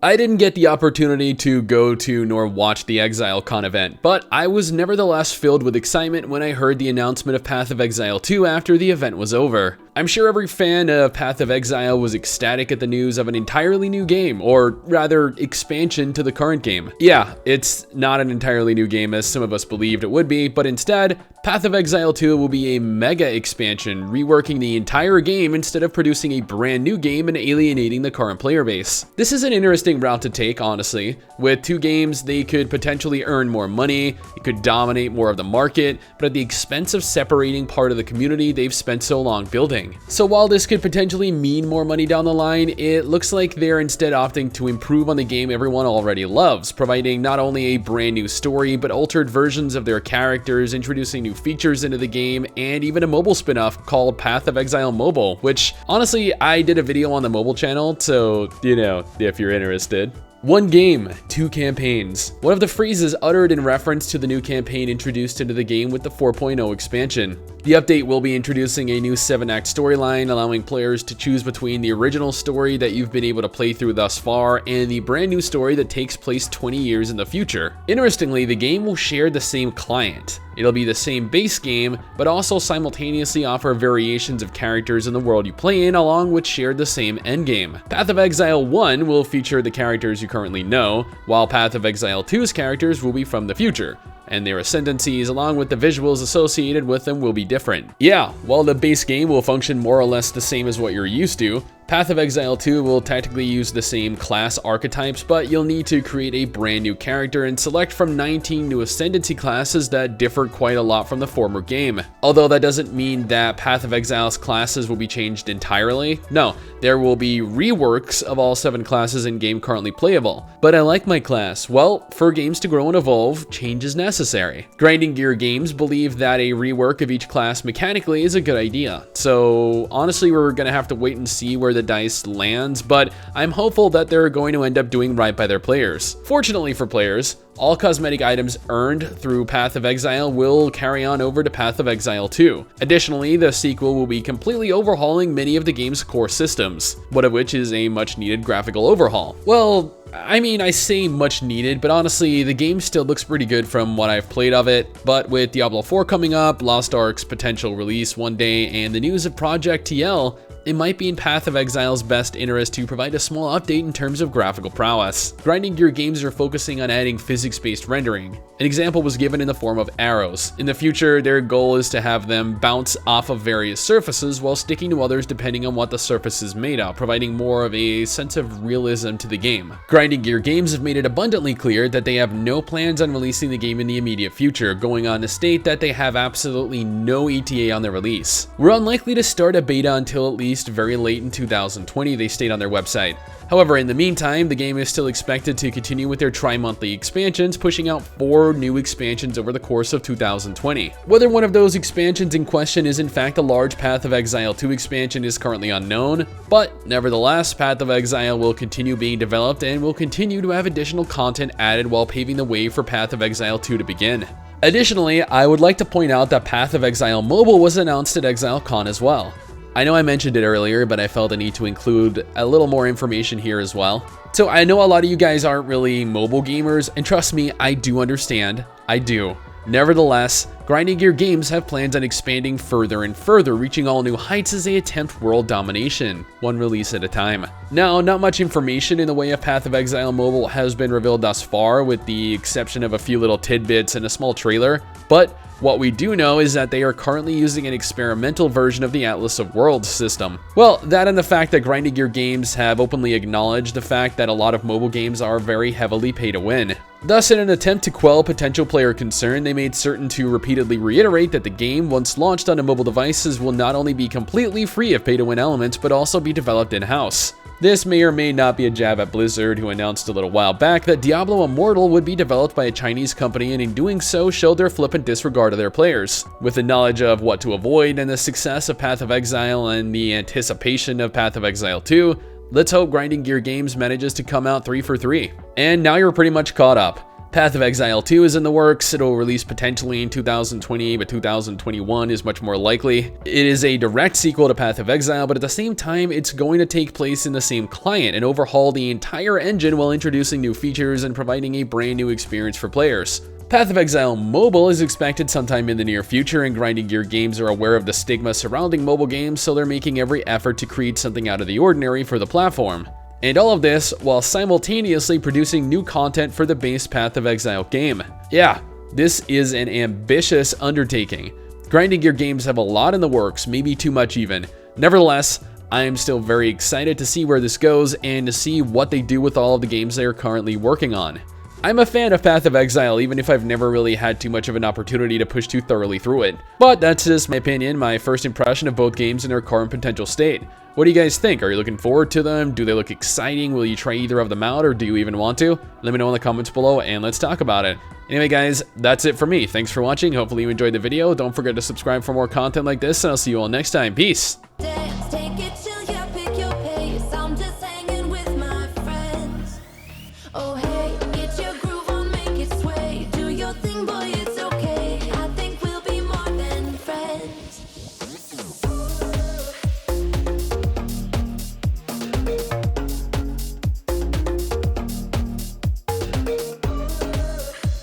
I didn't get the opportunity to go to nor watch the ExileCon event, but I was nevertheless filled with excitement when I heard the announcement of Path of Exile 2 after the event was over. I'm sure every fan of Path of Exile was ecstatic at the news of an entirely new game, or rather, expansion to the current game. Yeah, it's not an entirely new game as some of us believed it would be, but instead, Path of Exile 2 will be a mega expansion, reworking the entire game instead of producing a brand new game and alienating the current player base. This is an interesting route to take, honestly. With two games, they could potentially earn more money, it could dominate more of the market, but at the expense of separating part of the community they've spent so long building. So while this could potentially mean more money down the line, it looks like they're instead opting to improve on the game everyone already loves, providing not only a brand new story, but altered versions of their characters, introducing new features into the game, and even a mobile spin-off called Path of Exile Mobile, which honestly, I did a video on the mobile channel, so you know, if you're interested. One game, two campaigns. One of the phrases uttered in reference to the new campaign introduced into the game with the 4.0 expansion. The update will be introducing a new 7-act storyline, allowing players to choose between the original story that you've been able to play through thus far and the brand new story that takes place 20 years in the future. Interestingly, the game will share the same client. It'll be the same base game, but also simultaneously offer variations of characters in the world you play in, along with share the same endgame. Path of Exile 1 will feature the characters you currently know, while Path of Exile 2's characters will be from the future, and their ascendancies along with the visuals associated with them will be different. Yeah, while the base game will function more or less the same as what you're used to, Path of Exile 2 will technically use the same class archetypes, but you'll need to create a brand new character and select from 19 new ascendancy classes that differ quite a lot from the former game. Although that doesn't mean that Path of Exile's classes will be changed entirely. No, there will be reworks of all 7 classes in game currently playable. But I like my class. Well, for games to grow and evolve, change is necessary. Grinding Gear Games believe that a rework of each class mechanically is a good idea. So honestly, we're gonna have to wait and see where the dice lands, but I'm hopeful that they're going to end up doing right by their players. Fortunately for players, all cosmetic items earned through Path of Exile will carry on over to Path of Exile 2. Additionally, the sequel will be completely overhauling many of the game's core systems, one of which is a much needed graphical overhaul. Well, I mean, I say much needed, but honestly, the game still looks pretty good from what I've played of it. But with Diablo 4 coming up, Lost Ark's potential release one day, and the news of Project TL, it might be in Path of Exile's best interest to provide a small update in terms of graphical prowess. Grinding Gear Games are focusing on adding physics-based rendering. An example was given in the form of arrows. In the future, their goal is to have them bounce off of various surfaces while sticking to others depending on what the surface is made of, providing more of a sense of realism to the game. Grinding Gear Games have made it abundantly clear that they have no plans on releasing the game in the immediate future, going on to state that they have absolutely no ETA on their release. We're unlikely to start a beta until at least very late in 2020, they state on their website. However, in the meantime, the game is still expected to continue with their tri-monthly expansions, pushing out 4 new expansions over the course of 2020. Whether one of those expansions in question is in fact a large Path of Exile 2 expansion is currently unknown, but nevertheless, Path of Exile will continue being developed and will continue to have additional content added while paving the way for Path of Exile 2 to begin. Additionally, I would like to point out that Path of Exile Mobile was announced at ExileCon as well. I know I mentioned it earlier, but I felt I need to include a little more information here as well. So I know a lot of you guys aren't really mobile gamers, and trust me, I do understand. I do. Nevertheless, Grinding Gear Games have plans on expanding further and further, reaching all new heights as they attempt world domination, one release at a time. Now, not much information in the way of Path of Exile Mobile has been revealed thus far, with the exception of a few little tidbits and a small trailer, but what we do know is that they are currently using an experimental version of the Atlas of Worlds system. Well, that and the fact that Grinding Gear Games have openly acknowledged the fact that a lot of mobile games are very heavily pay to win. Thus, in an attempt to quell potential player concern, they made certain to repeatedly reiterate that the game, once launched on mobile devices, will not only be completely free of pay-to-win elements, but also be developed in-house. This may or may not be a jab at Blizzard, who announced a little while back that Diablo Immortal would be developed by a Chinese company, and in doing so showed their flippant disregard of their players. With the knowledge of what to avoid and the success of Path of Exile and the anticipation of Path of Exile 2, let's hope Grinding Gear Games manages to come out 3 for 3. And now you're pretty much caught up. Path of Exile 2 is in the works. It'll release potentially in 2020, but 2021 is much more likely. It is a direct sequel to Path of Exile, but at the same time, it's going to take place in the same client and overhaul the entire engine while introducing new features and providing a brand new experience for players. Path of Exile Mobile is expected sometime in the near future, and Grinding Gear Games are aware of the stigma surrounding mobile games, so they're making every effort to create something out of the ordinary for the platform. And all of this while simultaneously producing new content for the base Path of Exile game. Yeah, this is an ambitious undertaking. Grinding Gear Games have a lot in the works, maybe too much even. Nevertheless, I am still very excited to see where this goes and to see what they do with all of the games they are currently working on. I'm a fan of Path of Exile, even if I've never really had too much of an opportunity to push too thoroughly through it. But that's just my opinion, my first impression of both games in their current potential state. What do you guys think? Are you looking forward to them? Do they look exciting? Will you try either of them out, or do you even want to? Let me know in the comments below and let's talk about it. Anyway guys, that's it for me. Thanks for watching. Hopefully you enjoyed the video. Don't forget to subscribe for more content like this, and I'll see you all next time. Peace!